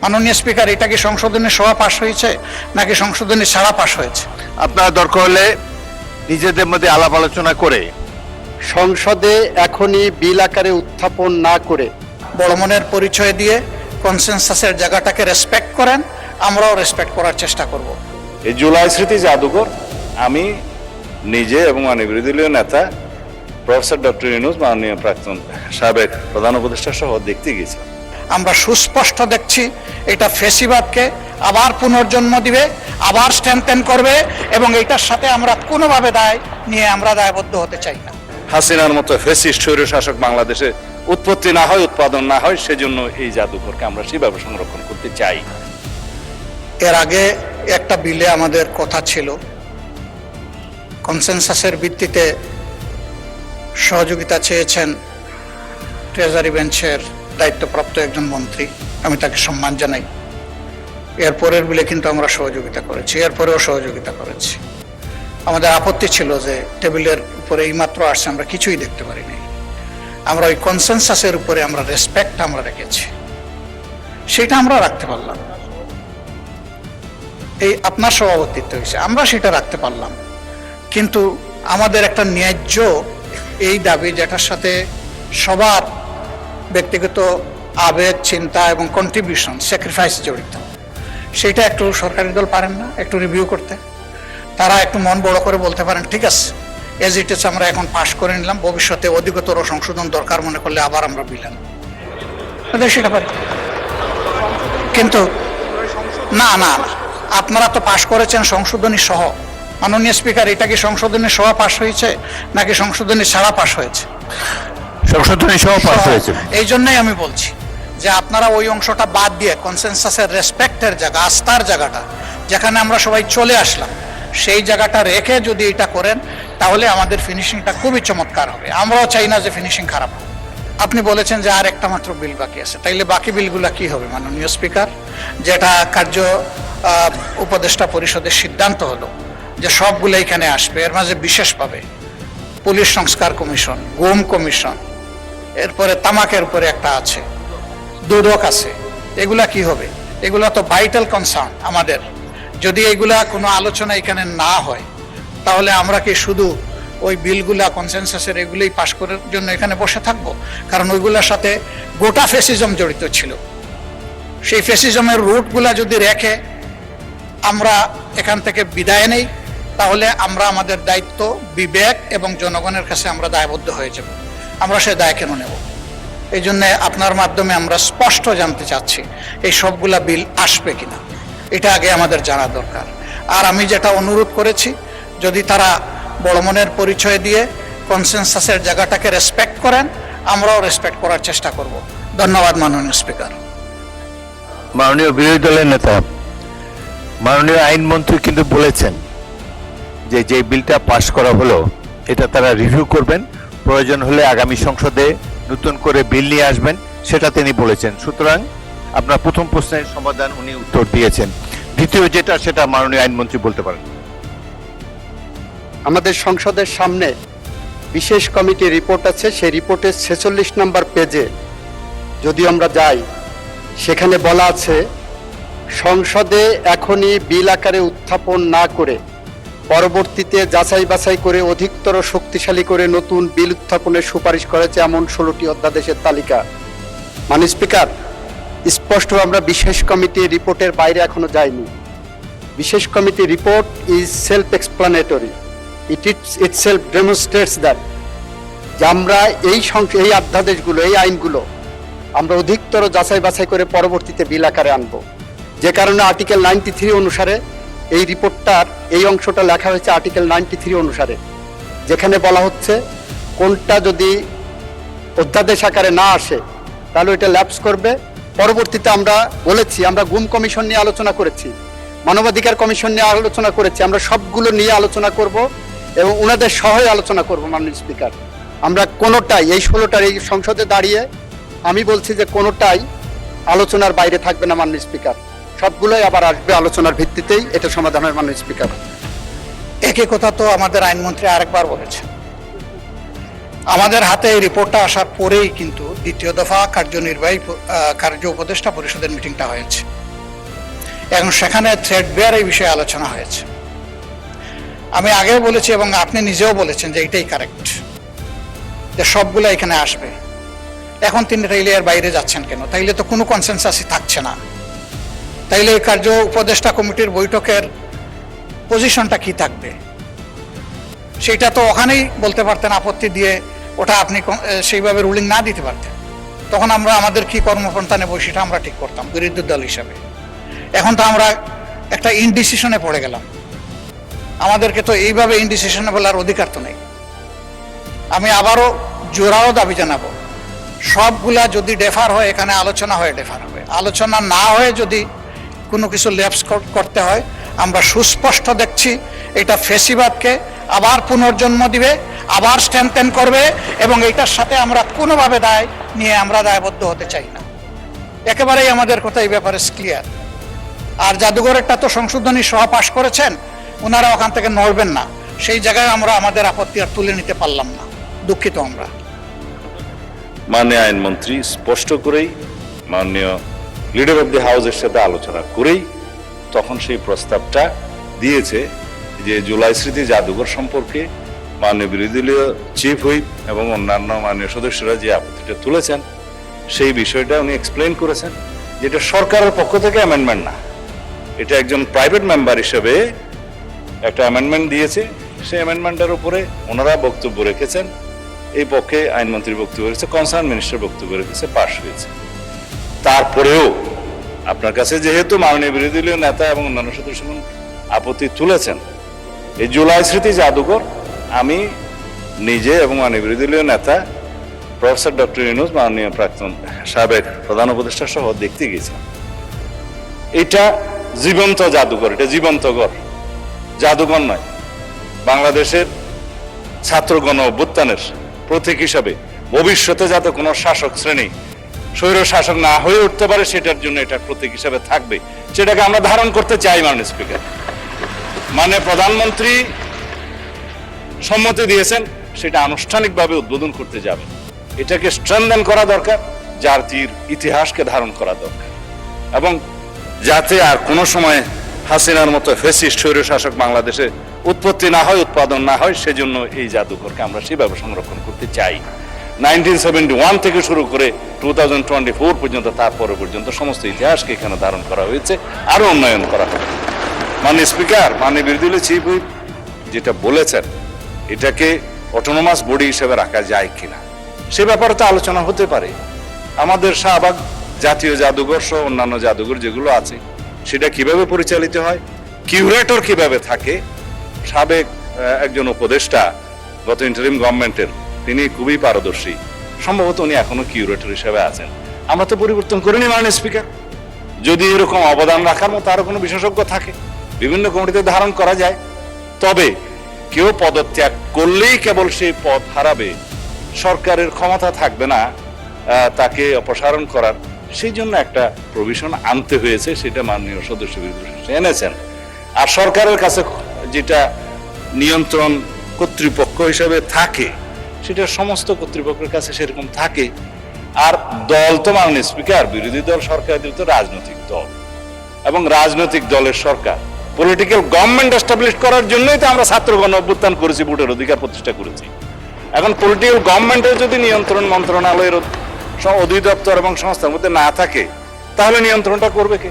মাননীয় স্পিকার, এটা কি সংশোধনী সভা পাশ হয়েছে নাকি সংশোধনী ছাড়া পাশ হয়েছে? আপনারা দরকার হলে নিজেদের মধ্যে আলাপ আলোচনা করে সংসদে এখনই বিল আকারে উত্থাপন না করে বড় মনের পরিচয় দিয়ে কনসেনসাসের জায়গাটাকে রেসপেক্ট করেন, আমরাও রেসপেক্ট করার চেষ্টা করব। এই জুলাই স্মৃতি জাদুঘর আমি নিজে এবং মাননীয় বিরোধী দলীয় নেতা প্রফেসর ডক্টর ইউনূস, মাননীয় প্রাক্তন সাবেক প্রধান উপদেষ্টা সহ দেখতে গেছি। আমরা সুস্পষ্ট দেখছি এটা ফেসিবাদকে আবার পুনর্জন্ম দিবে, আবার স্ট্রেংথেন করবে, এবং এটার সাথে আমরা কোনোভাবে আমরা দায়বদ্ধ হতে চাই না। হাসিনার মতো ফ্যাসিস্ট স্বৈরশাসক বাংলাদেশে উৎপত্তি না হয়, উৎপাদন না হয়, সেজন্য এই জাদুঘরকে আমরা সেভাবে সংরক্ষণ করতে চাই। এর আগে একটা বিলে আমাদের কথা ছিল, কনসেনসাসের ভিত্তিতে সহযোগিতা চেয়েছেন ট্রেজারি বেঞ্চের দায়িত্বপ্রাপ্ত একজন মন্ত্রী, আমি তাকে সম্মান জানাই। এরপরের বিলে কিন্তু আমরা সহযোগিতা করেছি, এরপরেও সহযোগিতা করেছি। আমাদের আপত্তি ছিল যে টেবিলের উপরে এইমাত্র আসছে, আমরা কিছুই দেখতে পারিনি। আমরা ওই কনসেনসাসের উপরে আমরা রেসপেক্ট আমরা রেখেছি, সেটা আমরা রাখতে পারলাম। এই আপনার সভাপতিত্ব হয়েছে, আমরা সেটা রাখতে পারলাম, কিন্তু আমাদের একটা ন্যায্য এই দাবি, যেটার সাথে সবার ব্যক্তিগত আবেগ, চিন্তা এবং কন্ট্রিবিউশন, স্যাক্রিফাইস জড়িত, সেটা একটু সরকারি দল পারেন না একটু রিভিউ করতে? তারা একটু মন বড় করে বলতে পারেন, ঠিক আছে এজ ইট ইজ আমরা এখন পাশ করে নিলাম, ভবিষ্যতে অধিকতর সংশোধন দরকার মনে করলে আবার আমরা বিলেন সেটা পারি। কিন্তু না না, আপনারা তো পাশ করেছেন সংশোধনী সহ। মাননীয় স্পিকার, এটা কি সংশোধনী সহ পাশ হয়েছে নাকি সংশোধনী ছাড়া পাশ হয়েছে? সংশোধনী সহ পাস হয়েছে। এই জন্যই আমি বলছি যে আপনারা ওই অংশটা বাদ দিয়ে কনসেনসাসের রেসপেক্টের জায়গা, আস্থার জায়গাটা, যেখানে আমরা সবাই চলে আসলাম, সেই জায়গাটা রেখে যদি এটা করেন, তাহলে আমাদের ফিনিশিংটা খুবই চমৎকার হবে। আমরাও চাই না যে ফিনিশিং খারাপ হবে। আপনি বলেছেন যে আর একটা মাত্র বিল বাকি আছে, তাইলে বাকি বিলগুলা কি হবে মাননীয় স্পিকার? যেটা কার্য উপদেষ্টা পরিষদের সিদ্ধান্ত হলো যে সবগুলো এখানে আসবে, এর মাঝে বিশেষভাবে পুলিশ সংস্কার কমিশন, গুম কমিশন, এরপরে তামাকের উপরে একটা আছে, দুদক আছে, এগুলা কি হবে? এগুলা তো ভাইটাল কনসার্ন আমাদের। যদি এগুলা কোনো আলোচনা এখানে না হয়, তাহলে আমরা কি শুধু ওই বিলগুলা কনসেনসাসের এগুলোই পাশ করার জন্য এখানে বসে থাকবো? কারণ ওইগুলোর সাথে গোটা ফ্যাসিজম জড়িত ছিল। সেই ফ্যাসিজমের রুটগুলা যদি রেখে আমরা এখান থেকে বিদায় নেই, তাহলে আমরা আমাদের দায়িত্ব, বিবেক এবং জনগণের কাছে আমরা দায়বদ্ধ হয়ে যাব। আমরা সে দায় কেন নেব? এই জন্য আপনার মাধ্যমে আমরা স্পষ্ট জানতে চাচ্ছি এই সবগুলা বিল আসবে কিনা, এটা আগে আমাদের জানা দরকার। আর আমি যেটা অনুরোধ করেছি, যদি তারা বড় মনের পরিচয় দিয়ে কনসেনসাসের জায়গাটাকে রেসপেক্ট করেন, আমরাও রেসপেক্ট করার চেষ্টা করব। ধন্যবাদ মাননীয় স্পিকার। মাননীয় বিরোধী দলের নেতা, মাননীয় আইনমন্ত্রী কিন্তু বলেছেন যে যে বিলটা পাশ করা হলো এটা তারা রিভিউ করবেন, প্রয়োজন হলে আগামী সংসদে নতুন করে বিল নিয়ে আসবেন, সেটা তিনি বলেছেন। সুতরাং আপনার প্রথম প্রশ্নের সমাধান উনি উত্তর দিয়েছেন। দ্বিতীয় যেটা, সেটা মাননীয় আইনমন্ত্রী বলতে পারেন। আমাদের সংসদের সামনে বিশেষ কমিটির রিপোর্ট আছে, সেই রিপোর্টের 46 নম্বর পেজে যদি আমরা যাই, সেখানে বলা আছে সংসদে এখনই বিল আকারে উত্থাপন না করে পরবর্তীতে যাচাই বাছাই করে অধিকতর শক্তিশালী করে নতুন বিল উত্থাপনের সুপারিশ করেছে এমন 16টি অধ্যাদেশের তালিকা। মাননীয় স্পিকার, স্পষ্ট আমরা বিশেষ কমিটির রিপোর্টের বাইরে এখনো যাইনি। বিশেষ কমিটির report is self explanatory, it self demonstrates that যে আমরা এই অধ্যাদেশগুলো, এই আইনগুলো আমরা অধিকতর যাচাই বাছাই করে পরবর্তীতে বিল আকারে আনব। যে কারণে আর্টিকেল 93 অনুসারে এই রিপোর্টটার এই অংশটা লেখা হয়েছে আর্টিকেল 93 অনুসারে, যেখানে বলা হচ্ছে কোনটা যদি অধ্যাদেশ আকারে না আসে তাহলে এটা ল্যাপস করবে। পরবর্তীতে আমরা বলেছি, আমরা গুম কমিশন নিয়ে আলোচনা করেছি, মানবাধিকার কমিশন নিয়ে আলোচনা করেছি, আমরা সবগুলো নিয়ে আলোচনা করব এবং ওনাদের সহায় আলোচনা করব। মাননীয় স্পিকার, আমরা কোনোটাই এই 16টার এই সংসদে দাঁড়িয়ে আমি বলছি যে কোনোটাই আলোচনার বাইরে থাকবে না মাননীয় স্পিকার, সবগুলোই আবার আসবে আলোচনার ভিত্তিতেই, এটা সমাধান হয় মাননীয় স্পিকার। একই কথা তো আমাদের আইনমন্ত্রী আরেকবার বলেছেন। আমাদের হাতে এই রিপোর্টটা আসার পরেই কিন্তু দ্বিতীয় দফা কার্য উপদেষ্টা পরিষদের মিটিংটা হয়েছে এবং সেখানে থ্রেড বেয়ার এই বিষয়ে আলোচনা হয়েছে। আমি আগেও বলেছি এবং আপনি নিজেও বলেছেন যে এটাই কারেক্ট, যে সবগুলো এখানে আসবে। এখন তিনি তাইলে এর বাইরে যাচ্ছেন কেন? তাইলে তো কোনো কনসেনসাসই থাকছে না। তাইলে এই কার্য উপদেষ্টা কমিটির বৈঠকের পজিশনটা কি থাকবে সেটা তো ওখানেই বলতে পারতেন, আপত্তি দিয়ে ওটা আপনি সেইভাবে রুলিং না দিতে পারতেন। তখন আমরা আমাদের কি কর্মপন্থা নেব সেটা আমরা ঠিক করতাম বিরোধী দল হিসাবে। এখন তো আমরা একটা ইনডিসিশনে পড়ে গেলাম। আমাদেরকে তো এইভাবে ইনডিসিশনে বলার অধিকার তো নেই। আমি আবারও জোরালো দাবি জানাবো, সবগুলা যদি ডেফার হয় এখানে আলোচনা হয়ে ডেফার হবে। আলোচনা না হয়ে যদি কোনো কিছু ল্যাপস করতে হয়, আমরা সুস্পষ্ট দেখছি এটা ফেসিবাদকে আবার পুনর্জন্ম দিবে, আবার স্ট্রেংথেন করবে এবং এইটার সাথে আমরা কোনোভাবে দায় নিয়ে আমরা দায়বদ্ধ হতে চাই না। একেবারেই আমাদের কথা এই ব্যাপারে ক্লিয়ার। আর জাদুঘরেরটা তো সংশোধনী সহ পাশ করেছেন, ওনারা ওখান থেকে নড়বেন না। সেই জায়গায় আমরা আমাদের আপত্তি আর তুলে নিতে পারলাম না, দুঃখিত আমরা। মাননীয় আইনমন্ত্রী স্পষ্ট করেই মাননীয় লিডার অব দি হাউসের সাথে আলোচনা করেই তখন সেই প্রস্তাবটা দিয়েছে যে জুলাই স্মৃতি জাদুঘর সম্পর্কে মাননীয় বিরোধী দলীয় চিফ হুইপ এবং অন্যান্য মাননীয় সদস্যরা যে আপত্তিটা তুলেছেন সেই বিষয়টা উনি এক্সপ্লেন করেছেন, যেটা সরকারের পক্ষ থেকে অ্যামেন্ডমেন্ট না, এটা একজন প্রাইভেট মেম্বার হিসেবে একটা অ্যামেন্ডমেন্ট দিয়েছে। সেই অ্যামেন্ডমেন্টের উপরে ওনারা বক্তব্য রেখেছেন, এই পক্ষে আইনমন্ত্রীর বক্তব্য রেখেছে, কনসার্ন মিনিস্টার বক্তব্য রেখেছে, পাশ হয়েছে। তারপরেও আপনার কাছে যেহেতু মাননীয় বিরোধী দলীয় নেতা এবং অন্যান্য সদস্যগণ আপত্তি তুলেছেন, এই জুলাই স্মৃতি জাদুঘর আমি নিজে এবং মাননীয় বিরোধী দলীয় নেতা প্রফেসর ডক্টর ইউনূস মাননীয় প্রাক্তন সাবেক প্রধান উপদেষ্টা সহ দেখতে গেছিলাম। এটা জীবন্ত জাদুঘর, এটা জীবন্ত ঘর, জাদুঘর নয়। বাংলাদেশের ছাত্র গণ অভ্যুত্থানের প্রতীক হিসাবে ভবিষ্যতে যাতে কোনো শাসক শ্রেণী স্বৈর শাসক না হয়ে উঠতে পারে সেটার জন্য এটা প্রতীক হিসাবে থাকবে, সেটাকে আমরা ধারণ করতে চাই। মাননীয় স্পিকার, মানে প্রধানমন্ত্রী সম্মতি দিয়েছেন, সেটা আনুষ্ঠানিকভাবে উদ্বোধন করতে যাবে। এটাকে স্ট্রেনথেন করা দরকার, জাতির ইতিহাসকে ধারণ করা দরকার, এবং যাতে আর কোনো সময় হাসিনার মতো ফ্যাসিস্ট স্বৈর শাসক বাংলাদেশে উৎপত্তি না হয়, উৎপাদন না হয়, সেজন্য এই জাদুঘরকে আমরা সেভাবে সংরক্ষণ করতে চাই। 1971 থেকে শুরু করে 2024 পর্যন্ত, তারপরে পর্যন্ত সমস্ত ইতিহাসকে এখানে ধারণ করা হয়েছে, আরো উন্নয়ন করা হবে। মাননীয় স্পিকার, মাননীয় বিরোধী দলীয় চিফ হুইপ যেটা বলেছেন, এটাকে অটোনোমাস বডি হিসেবে রাখা যায় কিনা সে ব্যাপারে তো আলোচনা হতে পারে। আমাদের শাহবাগ জাতীয় জাদুঘর সহ অন্যান্য জাদুঘর যেগুলো আছে সেটা কিভাবে পরিচালিত হয়, কিউরেটর কিভাবে থাকে। সাবেক একজন উপদেষ্টা গত ইন্টারিম গভর্নমেন্টের, তিনি খুবই পারদর্শী, সম্ভবত উনি এখনো কিউরেটর হিসেবে আছেন। আমরা তো পরিবর্তন করিনি মাননীয় স্পিকার। যদি এরকম অবদান রাখার মতো আরো কোনো বিশেষজ্ঞ থাকে, বিভিন্ন কমিটিতে ধারণ করা যায়। তবে কেউ পদত্যাগ করলেই কেবল সেই পদ হারাবে, সরকারের ক্ষমতা থাকবে না তাকে অপসারণ করার, সেই জন্য একটা প্রভিশন আনতে হয়েছে, সেটা মাননীয় সদস্য এনেছেন। আর সরকারের কাছে যেটা নিয়ন্ত্রণ কর্তৃপক্ষ হিসেবে থাকে, সেটা সমস্ত কর্তৃপক্ষের কাছে সেরকম থাকে। আর দল তো মাননীয় স্পিকার, বিরোধী দল সরকার তো রাজনৈতিক দল, এবং রাজনৈতিক দলের সরকার পলিটিক্যাল গভর্নমেন্ট এস্টাবলিশ করার জন্যই তো আমরা ছাত্র গণ অভ্যুত্থান করেছি, ভোটের অধিকার প্রতিষ্ঠা করেছি। এখন পলিটিক্যাল গভর্নমেন্টের যদি নিয়ন্ত্রণ মন্ত্রণালয়ের অধিদপ্তর এবং সংস্থার মধ্যে না থাকে, তাহলে নিয়ন্ত্রণটা করবে কে?